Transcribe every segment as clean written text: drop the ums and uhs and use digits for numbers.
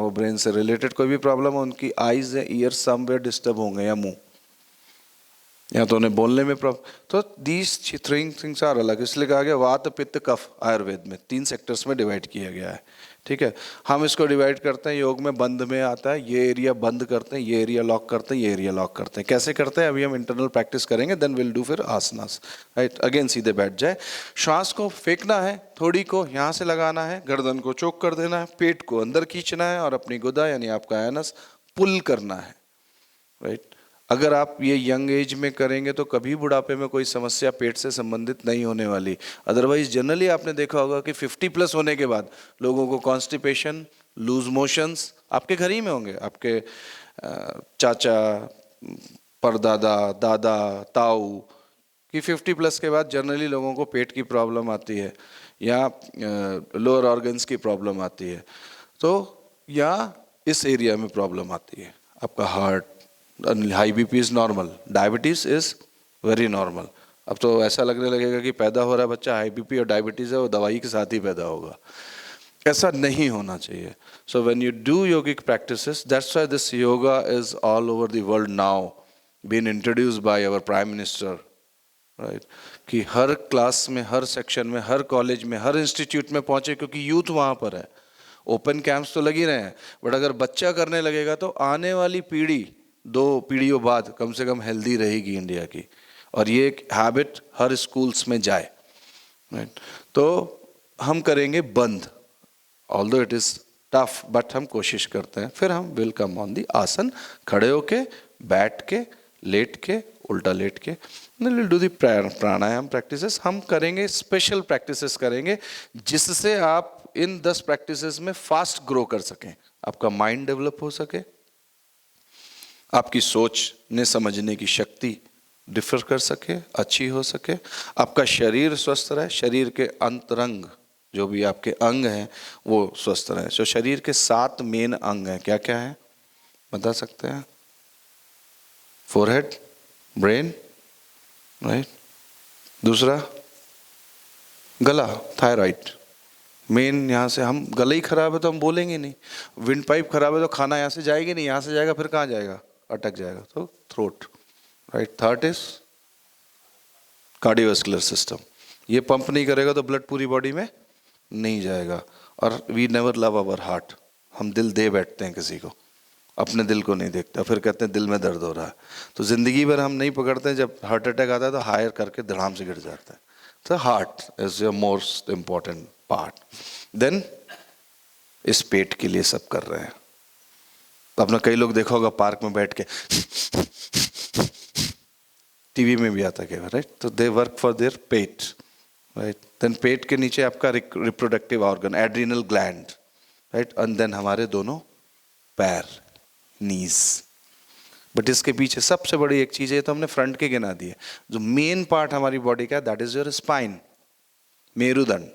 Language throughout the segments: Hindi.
वो ब्रेन से रिलेटेड कोई भी प्रॉब्लम है, उनकी आईज या ईयर समवेयर डिस्टर्ब होंगे, या मुंह, या तो उन्हें बोलने में प्रॉब्लम। तो दीज थिंग्स आर अलग, इसलिए कहा गया वात पित्त कफ आयुर्वेद में 3 सेक्टर्स में डिवाइड किया गया है। ठीक है, हम इसको डिवाइड करते हैं, योग में बंद में आता है, ये एरिया बंद करते हैं, ये एरिया लॉक करते हैं, ये एरिया लॉक करते हैं। कैसे करते हैं अभी हम इंटरनल प्रैक्टिस करेंगे, देन विल डू फिर आसनास। राइट, अगेन सीधे बैठ जाए, श्वास को फेंकना है, थोड़ी को यहाँ से लगाना है, गर्दन को चोक कर देना है, पेट को अंदर खींचना है और अपनी गुदा यानी आपका एनस पुल करना है। राइट, अगर आप ये यंग एज में करेंगे तो कभी बुढ़ापे में कोई समस्या पेट से संबंधित नहीं होने वाली। अदरवाइज जनरली आपने देखा होगा कि 50 प्लस होने के बाद लोगों को कॉन्स्टिपेशन, लूज मोशंस, आपके घर ही में होंगे, आपके चाचा, परदादा, दादा, ताऊ कि 50 प्लस के बाद जनरली लोगों को पेट की प्रॉब्लम आती है, या लोअर ऑर्गन्स की प्रॉब्लम आती है, तो या इस एरिया में प्रॉब्लम आती है। आपका heart, high BP is normal, diabetes is very normal. अब तो ऐसा लगने लगेगा कि पैदा हो रहा है बच्चा हाई बीपी और डायबिटीज है, वो दवाई के साथ ही पैदा होगा। ऐसा नहीं होना चाहिए। So when you do yogic practices, that's why this yoga is all over the world now been introduced by our prime minister. Right, कि हर क्लास में, हर सेक्शन में, हर कॉलेज में, हर इंस्टीट्यूट में पहुंचे, क्योंकि यूथ वहाँ पर है। ओपन कैंप्स तो लग ही रहे हैं, बट अगर बच्चा करने लगेगा तो आने वाली पीढ़ी 2 पीढ़ियों बाद कम से कम हेल्दी रहेगी इंडिया की, और ये एक हैबिट हर स्कूल्स में जाए। राइट, तो हम करेंगे बंद, although it is tough, but हम कोशिश करते हैं। फिर हम विल कम ऑन दी आसन, खड़े होके, बैठ के, लेट के, उल्टा लेट के, will do the pranayama practices. हम करेंगे स्पेशल प्रैक्टिसेस करेंगे जिससे आप इन 10 प्रैक्टिसेस में फास्ट ग्रो कर सकें, आपका माइंड डेवलप हो सके, आपकी सोचने समझने की शक्ति डिफर कर सके, अच्छी हो सके, आपका शरीर स्वस्थ रहे, शरीर के अंतरंग जो भी आपके अंग हैं वो स्वस्थ रहे। तो शरीर के 7 मेन अंग हैं, क्या क्या है बता सकते हैं? फोरहेड, ब्रेन, राइट, दूसरा गला, थायराइड। मेन यहाँ से, हम गला ही खराब है तो हम बोलेंगे नहीं, विंड पाइप खराब है तो खाना यहाँ से जाएगी नहीं, यहाँ से जाएगा फिर कहाँ जाएगा, अटक जाएगा, तो throat. Right, third is cardiovascular system, ये पंप नहीं करेगा तो ब्लड पूरी बॉडी में नहीं जाएगा। और we never love our heart, हम दिल दे बैठते हैं किसी को, अपने दिल को नहीं देखते, फिर कहते हैं दिल में दर्द हो रहा है, तो जिंदगी भर हम नहीं पकड़ते हैं, जब हार्ट अटैक आता है तो हायर करके धड़ाम से गिर जाता है। तो heart is your most important part. Then इस पेट के लिए सब कर रहे हैं। तो आपने कई लोग देखा होगा पार्क में बैठ के, टीवी में भी आता है, राइट, तो दे वर्क फॉर देयर पेट। राइट, देन पेट के नीचे आपका reproductive organ, adrenal gland, right, and then हमारे दोनों पैर, नीज। बट इसके पीछे सबसे बड़ी एक चीज है, तो हमने फ्रंट के गिना दिए, जो मेन पार्ट हमारी बॉडी का, दैट इज योर स्पाइन, मेरुदंड।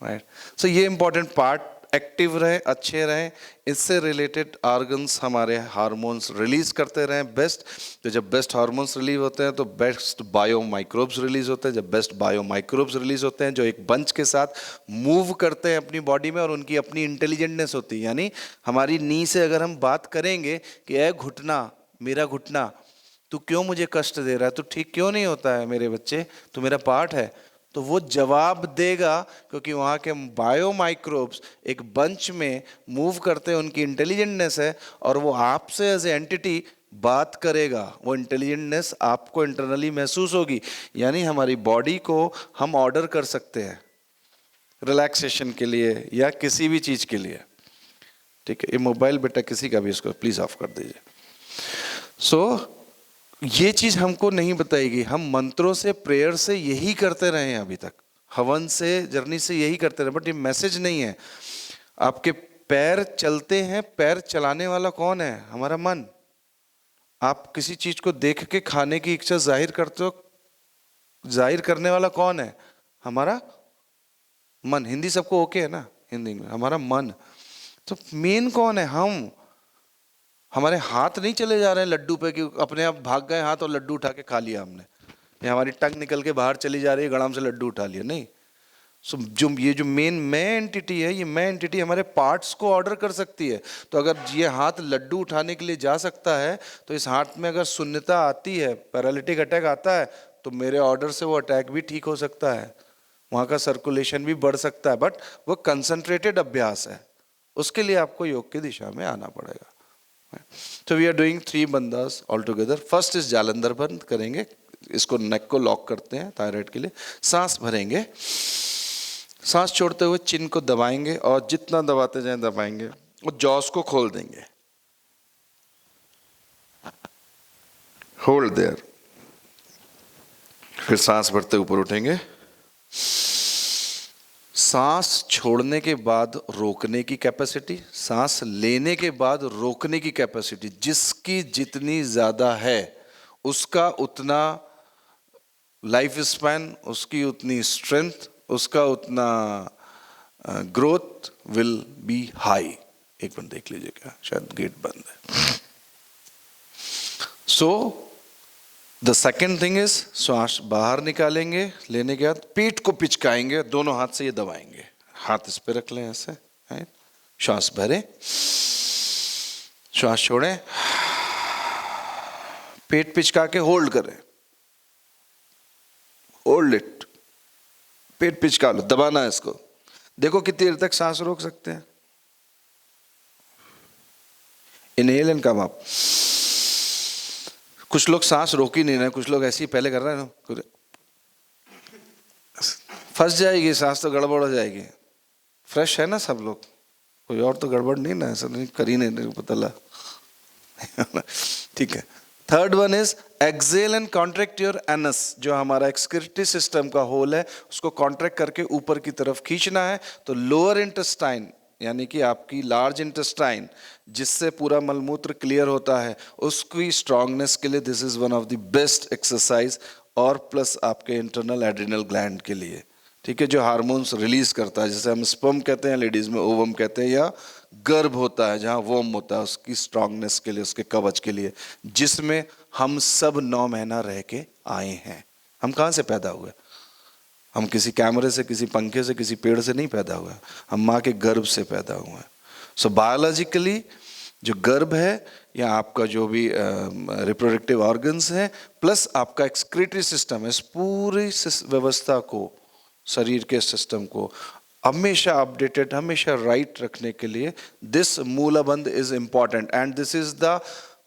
राइट, सो ये इंपॉर्टेंट पार्ट एक्टिव रहे, अच्छे रहें, इससे रिलेटेड ऑर्गन्स हमारे हार्मोन्स रिलीज करते रहें बेस्ट। तो जब बेस्ट हार्मोन्स रिलीज होते हैं तो बेस्ट बायो माइक्रोब्स रिलीज होते हैं, जब बेस्ट बायो माइक्रोब्स रिलीज होते हैं जो एक बंच के साथ मूव करते हैं अपनी बॉडी में, और उनकी अपनी इंटेलिजेंटनेस होती है। यानी हमारी नी से अगर हम बात करेंगे कि ए घुटना, मेरा घुटना, तू क्यों मुझे कष्ट दे रहा है, तू ठीक क्यों नहीं होता है मेरे बच्चे, तू मेरा पार्ट है, तो वो जवाब देगा, क्योंकि वहाँ के बायो माइक्रोब्स एक बंच में मूव करते हैं, उनकी इंटेलिजेंटनेस है, और वो आपसे एज ए एंटिटी बात करेगा, वो इंटेलिजेंटनेस आपको इंटरनली महसूस होगी। यानी हमारी बॉडी को हम ऑर्डर कर सकते हैं रिलैक्सेशन के लिए या किसी भी चीज़ के लिए। ठीक है, ये मोबाइल बेटा किसी का भी, इसको प्लीज़ ऑफ कर दीजिए। सो ये चीज हमको नहीं बताएगी, हम मंत्रों से, प्रेयर से यही करते रहे हैं अभी तक, हवन से, जर्नी से यही करते रहे, बट ये मैसेज नहीं है। आपके पैर चलते हैं, पैर चलाने वाला कौन है? हमारा मन। आप किसी चीज को देख के खाने की इच्छा जाहिर करते हो, जाहिर करने वाला कौन है? हमारा मन। हिंदी सबको ओके है ना, हिंदी में हमारा मन। तो मेन कौन है? हम। हमारे हाथ नहीं चले जा रहे हैं लड्डू पे कि अपने आप भाग गए हाथ और लड्डू उठा के खा लिया हमने, या हमारी टंग निकल के बाहर चली जा रही है, गड़ाम से लड्डू उठा लिया, नहीं। सो जो ये जो मेन मैं एंटिटी है, ये मैं एंटिटी हमारे पार्ट्स को ऑर्डर कर सकती है। तो अगर ये हाथ लड्डू उठाने के लिए जा सकता है, तो इस हाथ में अगर शून्यता आती है, पैरालिटिक अटैक आता है, तो मेरे ऑर्डर से वो अटैक भी ठीक हो सकता है, वहाँ का सर्कुलेशन भी बढ़ सकता है। बट वो कंसंट्रेटेड अभ्यास है, उसके लिए आपको योग की दिशा में आना पड़ेगा। तो वी आर डूइंग 3 बंदास ऑल टुगेदर। फर्स्ट इज जालंधर बंद करेंगे, इसको नेक को लॉक करते हैं थायराइड के लिए। सांस भरेंगे, सांस छोड़ते हुए चिन को दबाएंगे और जितना दबाते जाएं दबाएंगे, और जॉस को खोल देंगे। Hold their. फिर सांस भरते ऊपर उठेंगे। सांस छोड़ने के बाद रोकने की कैपेसिटी, सांस लेने के बाद रोकने की कैपेसिटी, जिसकी जितनी ज्यादा है उसका उतना लाइफ स्पैन, उसकी उतनी स्ट्रेंथ, उसका उतना ग्रोथ विल बी हाई। एक मिनट देख लीजिए, क्या शायद गेट बंद है। So the second thing is, श्वास बाहर निकालेंगे, लेने के बाद पेट को पिचकाएंगे, दोनों हाथ से ये दबाएंगे, हाथ इस पे रख लें ऐसे, राइट। श्वास भरें, श्वास छोड़ें, पेट पिचका के होल्ड करें, होल्ड इट, पेट पिचका लो, दबाना है इसको। देखो कितनी देर तक सांस रोक सकते हैं। Inhale and come up. कुछ लोग सांस रोक ही नहीं रहे, कुछ लोग ऐसे ही पहले कर रहे हैं ना, फंस जाएगी सांस तो गड़बड़ हो जाएगी। फ्रेश है ना सब लोग, कोई और तो गड़बड़ नहीं ना, ऐसा नहीं कर ही नहीं पता लगा। ठीक है। Third one is exhale and contract your anus. जो हमारा एक्सक्रीटरी सिस्टम का होल है उसको कॉन्ट्रैक्ट करके ऊपर की तरफ खींचना है। तो लोअर इंटेस्टाइन यानी कि आपकी लार्ज इंटेस्टाइन जिससे पूरा मलमूत्र क्लियर होता है, उसकी स्ट्रांगनेस के लिए this is one of the best exercise. और प्लस आपके इंटरनल एड्रिनल ग्लैंड के लिए, ठीक है, जो हार्मोन्स रिलीज करता है, जैसे हम स्पर्म कहते हैं, लेडीज में ओवम कहते हैं, या गर्भ होता है जहाँ वोम होता है, उसकी स्ट्रांगनेस के लिए, उसके कवच के लिए, जिसमें हम सब 9 महीना रह के आए हैं। हम कहाँ से पैदा हुए? हम किसी कैमरे से, किसी पंखे से, किसी पेड़ से नहीं पैदा हुए, हम माँ के गर्भ से पैदा हुए हैं। सो बायोलॉजिकली जो गर्भ है या आपका जो भी रिप्रोडक्टिव ऑर्गन्स है, प्लस आपका एक्सक्रीटरी सिस्टम है, इस पूरी व्यवस्था को, शरीर के सिस्टम को हमेशा अपडेटेड, हमेशा राइट रखने के लिए this mulabandh is important. And this is the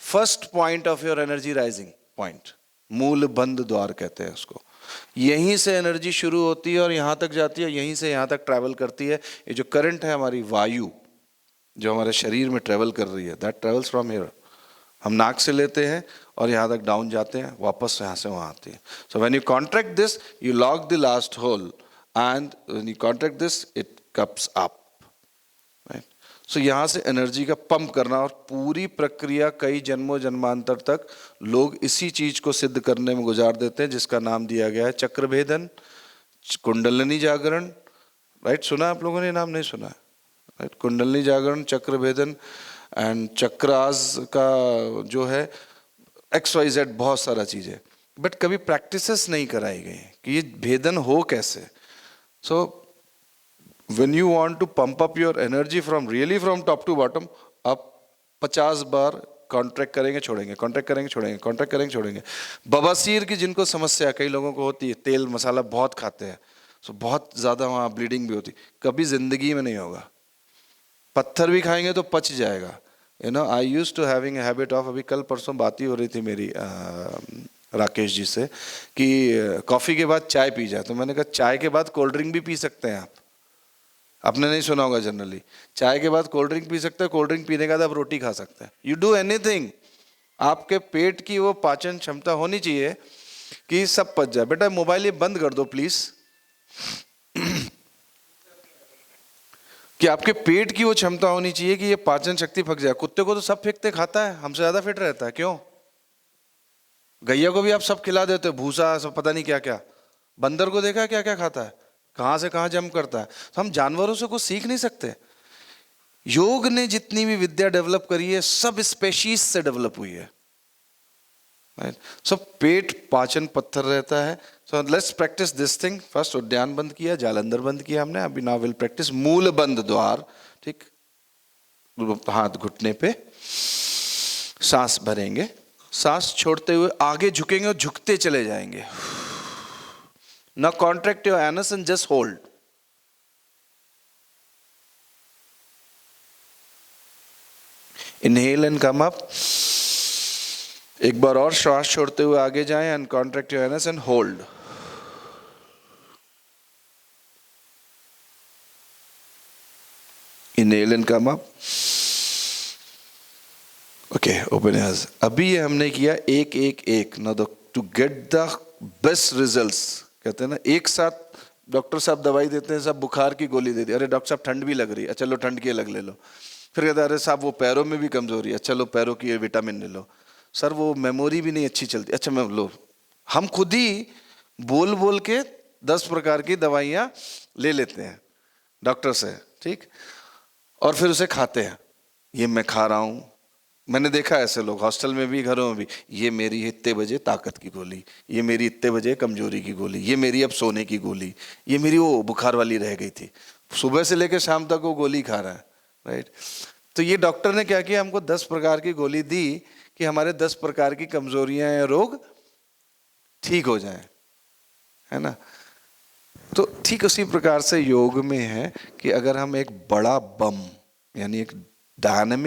first point of your energy rising point. मूलबंध द्वार कहते हैं उसको। यहीं से एनर्जी शुरू होती है और यहाँ तक जाती है, यहीं से यहाँ तक ट्रैवल करती है। ये जो करंट है हमारी वायु जो हमारे शरीर में ट्रैवल कर रही है, दैट ट्रैवल्स फ्रॉम हियर। हम नाक से लेते हैं और यहाँ तक डाउन जाते हैं, वापस यहाँ से वहाँ आती है। So when you contract this, you lock the last hole, and when you contract this, it cups up, right. So यहाँ से एनर्जी का पंप करना, और पूरी प्रक्रिया कई जन्मों जन्मांतर तक लोग इसी चीज को सिद्ध करने में गुजार देते हैं, जिसका नाम दिया गया है चक्रभेदन, कुंडलिनी जागरण, राइट। सुना आप लोगों ने? नाम नहीं सुना? राइट, कुंडलिनी जागरण, चक्रभेदन एंड चक्रास का जो है XYZ बहुत सारा चीज़ है, बट कभी प्रैक्टिसेस नहीं कराई गई कि ये भेदन हो कैसे। So when you want to pump up your energy from really from top to bottom, आप 50 बार कॉन्ट्रैक्ट करेंगे छोड़ेंगे, कॉन्ट्रैक्ट करेंगे छोड़ेंगे, कॉन्ट्रैक्ट करेंगे छोड़ेंगे। बवासीर की जिनको समस्या कई लोगों को होती है, तेल मसाला बहुत खाते हैं, सो बहुत ज़्यादा वहाँ ब्लीडिंग भी होती, कभी जिंदगी में नहीं होगा। पत्थर भी खाएंगे तो पच जाएगा। You know, I use to having habit of, अभी कल परसों बात ही हो रही थी मेरी राकेश जी से कि कॉफ़ी के बाद चाय पी जाए, तो मैंने कहा चाय के बाद कोल्ड ड्रिंक भी पी सकते हैं आप। आपने नहीं सुना होगा, जनरली चाय के बाद कोल्ड ड्रिंक पी सकते हैं, कोल्ड ड्रिंक पीने के बाद आप रोटी खा सकते हैं। यू डू एनीथिंग, आपके पेट की वो पाचन क्षमता होनी चाहिए कि सब पच जाए। बेटा मोबाइल ये बंद कर दो प्लीज। कि आपके पेट की वो क्षमता होनी चाहिए कि ये पाचन शक्ति पक जाए। कुत्ते को तो सब फेंकते खाता है, हमसे ज्यादा फिट रहता है, क्यों? गैया को भी आप सब खिला देते हो, भूसा सब पता नहीं क्या क्या। बंदर को देखा क्या क्या खाता है, कहां से कहां जंप करता है। तो हम जानवरों से कुछ सीख नहीं सकते। योग ने जितनी भी विद्या डेवलप करी है, सब स्पेशीज से डेवलप हुई है। राइट। सो पेट पाचन पत्थर रहता है। So let's practice this thing. First उद्यान बंद किया, जालंधर बंद किया हमने, अभी नाउ विल प्रैक्टिस मूल बंद द्वार। ठीक, हाथ घुटने पे, सांस भरेंगे, सांस छोड़ते हुए आगे झुकेंगे और झुकते चले जाएंगे। Now contract your anus and just hold. Inhale and come up. एक बार और श्वास छोड़ते हुए आगे जाएं and contract your anus and hold. Inhale and come up. Okay, open eyes. अभी ये हमने किया एक एक एक। Now to get the best results, कहते हैं ना, एक साथ डॉक्टर साहब दवाई देते हैं, सब बुखार की गोली दे दी, अरे डॉक्टर साहब ठंड भी लग रही है, चलो ठंड की अलग ले लो। फिर कहते हैं अरे साहब वो पैरों में भी कमजोरी है, चलो पैरों की विटामिन ले लो। सर वो मेमोरी भी नहीं अच्छी चलती, अच्छा मैं लो। हम खुद ही बोल बोल के 10 प्रकार की दवाइयाँ ले लेते हैं डॉक्टर से, ठीक, और फिर उसे खाते हैं। ये मैं खा रहा हूँ, मैंने देखा ऐसे लोग हॉस्टल में भी घरों में भी, ये मेरी इतने बजे ताकत की गोली, ये मेरी इतने बजे कमजोरी की गोली, ये मेरी अब सोने की गोली, ये मेरी वो बुखार वाली रह गई थी। सुबह से लेकर शाम तक वो गोली खा रहा है, राइट। तो ये डॉक्टर ने क्या किया, हमको 10 प्रकार की गोली दी कि हमारे 10 प्रकार की कमजोरियां या रोग ठीक हो जाए, है ना। तो ठीक उसी प्रकार से योग में है कि अगर हम एक बड़ा बम, यानी एक डायनामिक